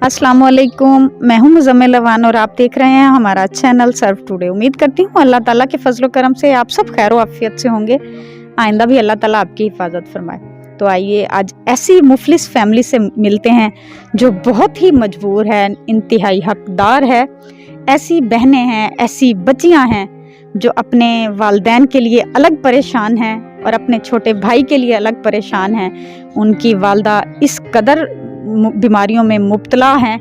अस्सलाम वालेकुम, मैं हूं मुज़म्मिल अवान और आप देख रहे हैं हमारा चैनल सर्व टुडे। उम्मीद करती हूं अल्लाह ताला के फजल करम से आप सब खैर आफियत से होंगे। आइंदा भी अल्लाह ताला आपकी हिफाजत फरमाए। तो आइए आज ऐसी मुफलिस फैमिली से मिलते हैं जो बहुत ही मजबूर है, इंतहाई हकदार है। ऐसी बहनें हैं, ऐसी बच्चियां हैं जो अपने वालिदैन के लिए अलग परेशान हैं और अपने छोटे भाई के लिए अलग परेशान हैं। उनकी वालदा इस कदर बीमारियों में मुब्तला हैं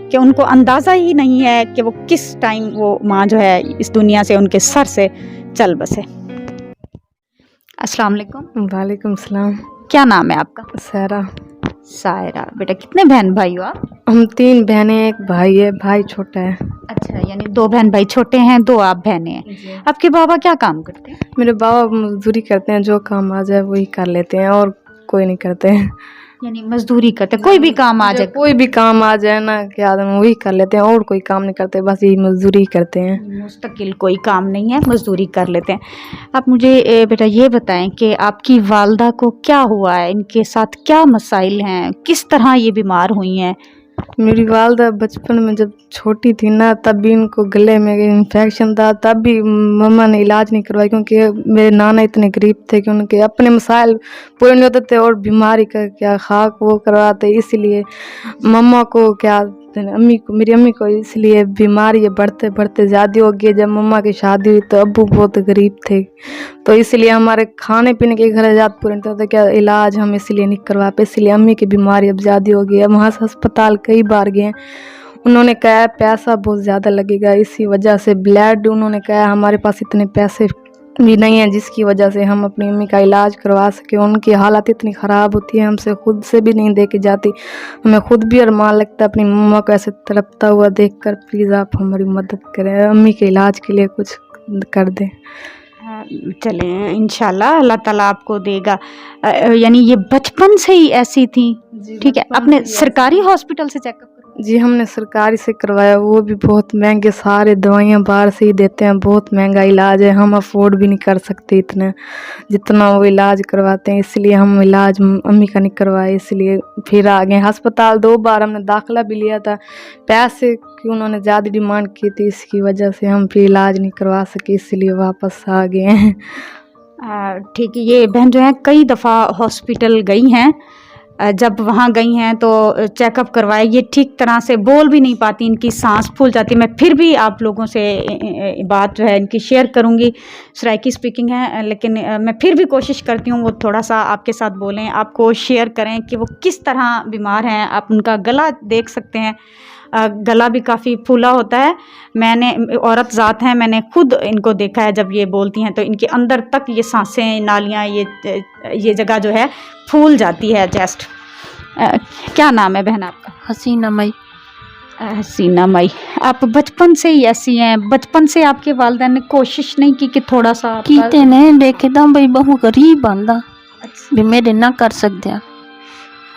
कि उनको अंदाज़ा ही नहीं है कि वो किस टाइम वो माँ जो है इस दुनिया से उनके सर से चल बसे। अस्सलाम वालेकुम। वालेकुम सलाम। क्या नाम है आपका? सायरा। सायरा। बेटा कितने बहन भाई हो आप? हम 3 बहनें, एक भाई है, भाई छोटा है। अच्छा, यानी 2 बहन भाई छोटे हैं, 2 आप बहनें हैं। आपके बाबा क्या काम करते हैं? मेरे बाबा मजदूरी करते हैं, जो काम आ जाए वही कर लेते हैं और कोई नहीं करते हैं। यानी मजदूरी करते हैं, कोई भी काम आ जाए? कोई भी काम आ जाए ना कि आदमी वही कर लेते हैं और कोई काम नहीं करते, बस यही मजदूरी करते हैं। मुस्तकिल कोई काम नहीं है, मजदूरी कर लेते हैं। आप मुझे बेटा ये बताएं कि आपकी वालदा को क्या हुआ है, इनके साथ क्या मसाइल हैं, किस तरह ये बीमार हुई हैं? मेरी वालदा बचपन में जब छोटी थी ना तब भी इनको गले में इन्फेक्शन था, तब भी मम्मा ने इलाज नहीं करवाया क्योंकि मेरे नाना इतने गरीब थे कि उनके अपने मसाइल पूरे नहीं होते थे और बीमारी का क्या खाक वो करवाते, इसलिए मम्मा को क्या मेरी अम्मी को इसलिए बीमारी बढ़ते बढ़ते ज़्यादा हो गई। जब मम्मा की शादी हुई तो अब्बू बहुत गरीब थे, तो इसलिए हमारे खाने पीने के घर ज़्यादा पूरे नहीं होते, क्या इलाज हम इसलिए नहीं करवा पाए, इसलिए अम्मी की बीमारी अब ज़्यादा हो गई है। वहाँ से अस्पताल कई बार गए, उन्होंने कहा पैसा बहुत ज़्यादा लगेगा, इसी वजह से ब्लड, उन्होंने कहा हमारे पास इतने पैसे भी नहीं है जिसकी वजह से हम अपनी अम्मी का इलाज करवा सके। उनकी हालत इतनी ख़राब होती है, हमसे खुद से भी नहीं देके जाती, हमें खुद भी अरमान लगता है अपनी मम्मा को ऐसे तड़पता हुआ देखकर। प्लीज़ आप हमारी मदद करें, अम्मी के इलाज के लिए कुछ कर दें। चलें इंशाल्लाह अल्लाह ताला आपको देगा। यानी ये बचपन से ही ऐसी थी? ठीक है, आपने सरकारी हॉस्पिटल से चेकअप? जी हमने सरकारी से करवाया, वो भी बहुत महंगे, सारे दवाइयाँ बाहर से ही देते हैं, बहुत महंगा इलाज है, हम अफोर्ड भी नहीं कर सकते इतना जितना वो इलाज करवाते हैं, इसलिए हम इलाज अम्मी का नहीं करवाए। इसलिए फिर आ गए अस्पताल, 2 बार हमने दाखिला भी लिया था, पैसे की उन्होंने ज़्यादा डिमांड की थी, इसकी वजह से हम फिर इलाज नहीं करवा सके, इसलिए वापस आ गए हैं। ठीक है, ये बहन जो है कई दफ़ा हॉस्पिटल गई हैं, जब वहाँ गई हैं तो चेकअप करवाए, ये ठीक तरह से बोल भी नहीं पाती, इनकी सांस फूल जाती। मैं फिर भी आप लोगों से बात जो है इनकी शेयर करूँगी, सराइकी स्पीकिंग है, लेकिन मैं फिर भी कोशिश करती हूँ वो थोड़ा सा आपके साथ बोलें, आपको शेयर करें कि वो किस तरह बीमार हैं। आप उनका गला देख सकते हैं, गला भी काफ़ी फूला होता है। मैंने औरत ज़ात हैं, मैंने खुद इनको देखा है, जब ये बोलती हैं तो इनके अंदर तक ये सांसें, नालियाँ, ये जगह जो है फूल जाती है, चेस्ट। क्या नाम है बहन आपका? हसीना मई। हसीना मई। आप बचपन से ही ऐसी हैं? बचपन से आपके वालिदैन ने कोशिश नहीं की कि थोड़ा सा कीते ने देखे था भाई बहु गरीब बंदा भी मेरे ना कर सकते,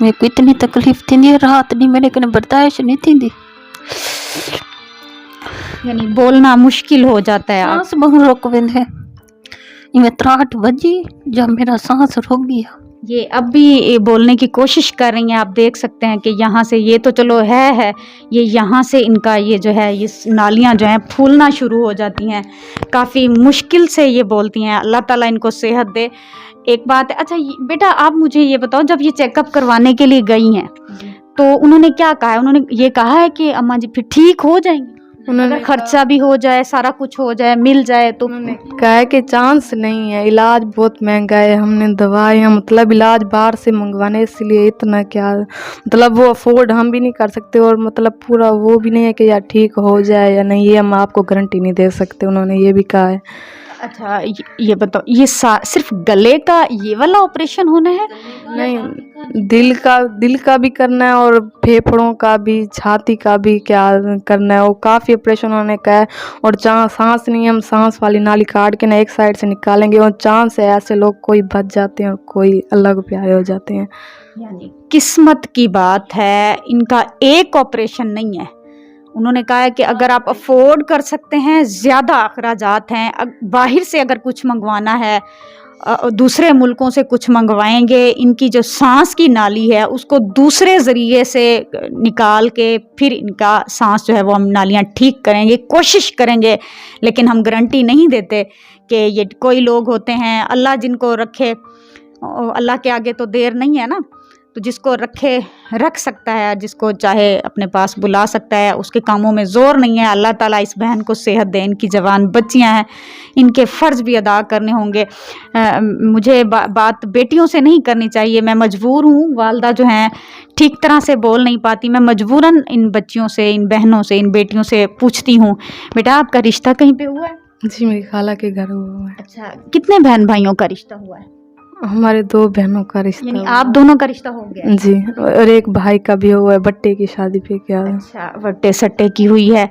मेरे को इतनी तकलीफ थी, रात नहीं मेरे को बर्दाश्त नहीं थी, यानी बोलना मुश्किल हो जाता है। सांस बहु रुक है, इनमें 3 बजी जब मेरा सांस रुक गया। ये अब भी बोलने की कोशिश कर रही हैं, आप देख सकते हैं कि यहाँ से ये तो चलो है ये यहाँ से इनका ये जो है ये नालियाँ जो हैं फूलना शुरू हो जाती हैं, काफ़ी मुश्किल से ये बोलती हैं। अल्लाह ताला इनको सेहत दे। एक बात है, अच्छा बेटा आप मुझे ये बताओ, जब ये चेकअप करवाने के लिए गई हैं तो उन्होंने क्या कहा है? उन्होंने ये कहा है कि अम्मा जी फिर ठीक हो जाएंगी, अगर खर्चा भी हो जाए, सारा कुछ हो जाए, मिल जाए तो? उन्होंने कहा है कि चांस नहीं है, इलाज बहुत महंगा है, हमने दवाइयाँ मतलब इलाज बाहर से मंगवाने, इसलिए इतना क्या मतलब वो अफोर्ड हम भी नहीं कर सकते, और मतलब पूरा वो भी नहीं है कि यार ठीक हो जाए या नहीं, ये हम आपको गारंटी नहीं दे सकते, उन्होंने ये भी कहा है। अच्छा ये बताओ, ये सिर्फ गले का ये वाला ऑपरेशन होना है? नहीं, दिल का भी करना है और फेफड़ों का भी, छाती का भी क्या करना है, वो काफ़ी ऑपरेशन उन्होंने कहा है। और सांस नहीं, हम सांस वाली नाली काट के ना एक साइड से निकालेंगे, और चांस है ऐसे लोग कोई बच जाते हैं और कोई अलग प्यारे हो जाते हैं। यानी किस्मत की बात है, इनका एक ऑपरेशन नहीं है। उन्होंने कहा है कि अगर आप अफोर्ड कर सकते हैं, ज़्यादा अखराजात हैं, बाहर से अगर कुछ मंगवाना है दूसरे मुल्कों से कुछ मंगवाएंगे, इनकी जो सांस की नाली है उसको दूसरे ज़रिए से निकाल के फिर इनका सांस जो है वो हम नालियाँ ठीक करेंगे, कोशिश करेंगे। लेकिन हम गारंटी नहीं देते कि ये कोई लोग होते हैं, अल्लाह जिनको रखे, अल्लाह के आगे तो देर नहीं है ना, तो जिसको रखे रख सकता है, जिसको चाहे अपने पास बुला सकता है, उसके कामों में ज़ोर नहीं है। अल्लाह ताला इस बहन को सेहत दे, इनकी जवान बच्चियां हैं, इनके फ़र्ज़ भी अदा करने होंगे। मुझे बात बेटियों से नहीं करनी चाहिए, मैं मजबूर हूँ, वालदा जो हैं ठीक तरह से बोल नहीं पाती, मैं मजबूरन इन बच्चियों से, इन बहनों से, इन बेटियों से पूछती हूँ, बेटा आपका रिश्ता कहीं पे हुआ है? जी मेरी खाला के घर हुआ है। अच्छा, कितने बहन भाइयों का रिश्ता हुआ है? हमारे 2 बहनों का रिश्ता यानी हुआ आप दोनों का रिश्ता हो गया है? जी, और एक भाई का भी हुआ है, बट्टे की शादी पे क्या है। अच्छा, वट्टे सट्टे की हुई है।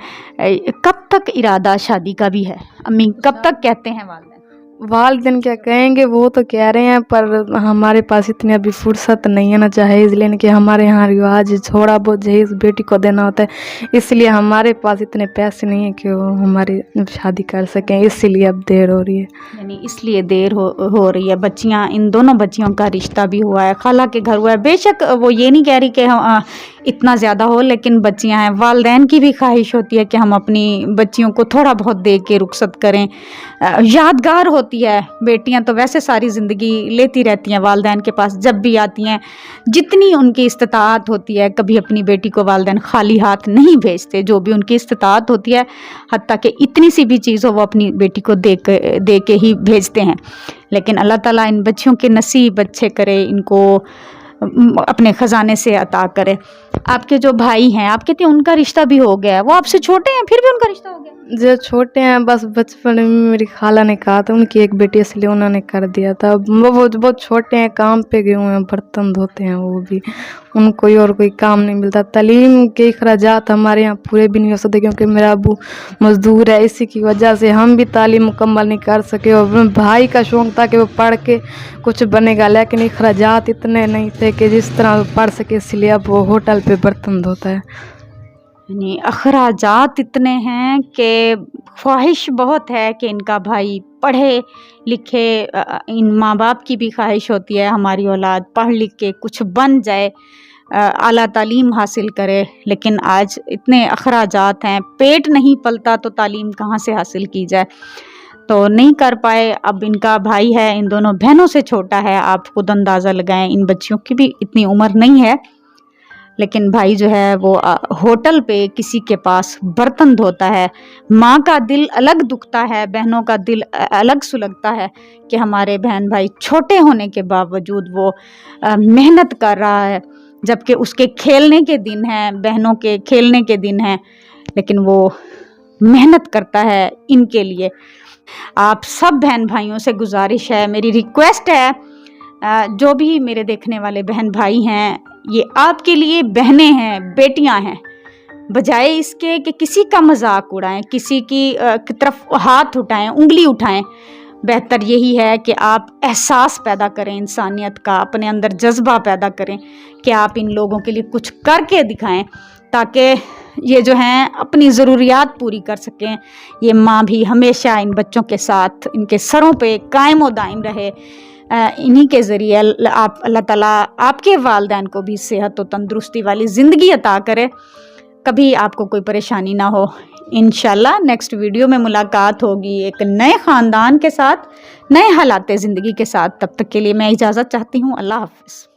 कब तक इरादा शादी का भी है? अम्मी कब तक कहते हैं वालिदैन? वालिदैन क्या कहेंगे, वो तो कह रहे हैं, पर हमारे पास इतनी अभी फुर्सत नहीं है ना जहेज लेने की। हमारे यहाँ रिवाज थोड़ा बहुत जहेज बेटी को देना होता है, इसलिए हमारे पास इतने पैसे नहीं है कि वो हमारी शादी कर सकें, इसीलिए अब देर हो रही है। यानी इसलिए देर हो रही है। बच्चियाँ, इन दोनों बच्चियों का रिश्ता भी हुआ है, खाला के घर हुआ है। बेशक वो ये नहीं कह रही कि हम इतना ज़्यादा हो, लेकिन बच्चियाँ हैं, वालिदैन की भी ख्वाहिश होती है कि हम अपनी बच्चियों को थोड़ा बहुत दे के रुखसत करें। यादगार होती है। बेटियां तो वैसे सारी ज़िंदगी लेती रहती हैं वालिदैन के पास, जब भी आती हैं जितनी उनकी इस्तिताअत होती है, कभी अपनी बेटी को वालिदैन खाली हाथ नहीं भेजते, जो भी उनकी इस्तिताअत होती है, हत्ता कि इतनी सी भी चीज़ हो वो अपनी बेटी को दे के ही भेजते हैं। लेकिन अल्लाह ताला इन बच्चियों के नसीब अच्छे करे, इनको अपने ख़जाने से अता करे। आपके जो भाई हैं, आप कहते हैं उनका रिश्ता भी हो गया है, वो आपसे छोटे हैं फिर भी उनका रिश्ता हो गया? जो छोटे हैं बस बचपन में मेरी खाला ने कहा था, उनकी एक बेटी इसलिए उन्होंने कर दिया था। वो बहुत छोटे हैं, काम पे गए हुए हैं, बर्तन धोते हैं वो भी, उनको और कोई काम नहीं मिलता। तालीम के अखराजात हमारे यहाँ पूरे भी नहीं हो सकते क्योंकि मेरा अबू मजदूर है, इसी की वजह से हम भी तालीम मुकम्मल नहीं कर सके। और भाई का शौक़ था कि वो पढ़ के कुछ बनेगा, लेकिन अखराजात इतने नहीं थे कि जिस तरह वो पढ़ सके, इसलिए अब वो होटल पे बर्तन धोता है। यानी अखराजात इतने हैं कि ख्वाहिश बहुत है कि इनका भाई पढ़े लिखे। इन माँ बाप की भी ख्वाहिश होती है हमारी औलाद पढ़ लिख के कुछ बन जाए, आला तालीम हासिल करे, लेकिन आज इतने अखराजात हैं, पेट नहीं पलता तो तालीम कहाँ से हासिल की जाए, तो नहीं कर पाए। अब इनका भाई है, इन दोनों बहनों से छोटा है, आप खुद अंदाज़ा लगाएं, इन बच्चियों की भी इतनी उम्र नहीं है, लेकिन भाई जो है वो होटल पे किसी के पास बर्तन धोता है। माँ का दिल अलग दुखता है, बहनों का दिल अलग सुलगता है कि हमारे बहन भाई छोटे होने के बावजूद वो मेहनत कर रहा है, जबकि उसके खेलने के दिन हैं, बहनों के खेलने के दिन हैं, लेकिन वो मेहनत करता है इनके लिए। आप सब बहन भाइयों से गुजारिश है, मेरी रिक्वेस्ट है, जो भी मेरे देखने वाले बहन भाई हैं, ये आपके लिए बहनें हैं, बेटियां हैं। बजाय इसके कि किसी का मजाक उड़ाएं, किसी की तरफ हाथ उठाएं, उंगली उठाएं, बेहतर यही है कि आप एहसास पैदा करें इंसानियत का, अपने अंदर जज्बा पैदा करें कि आप इन लोगों के लिए कुछ करके दिखाएं, ताकि ये जो हैं अपनी ज़रूरियात पूरी कर सकें। ये माँ भी हमेशा इन बच्चों के साथ, इनके सरों पे कायम व दायम रहे। इन्हीं के ज़रिए आप अल्लाह ताला आपके वालिदैन को भी सेहत और तंदुरुस्ती वाली ज़िंदगी अता करे, कभी आपको कोई परेशानी ना हो। इंशाल्लाह नेक्स्ट वीडियो में मुलाकात होगी एक नए ख़ानदान के साथ, नए हालात ज़िंदगी के साथ। तब तक के लिए मैं इजाज़त चाहती हूँ। अल्लाह हाफ़िज़।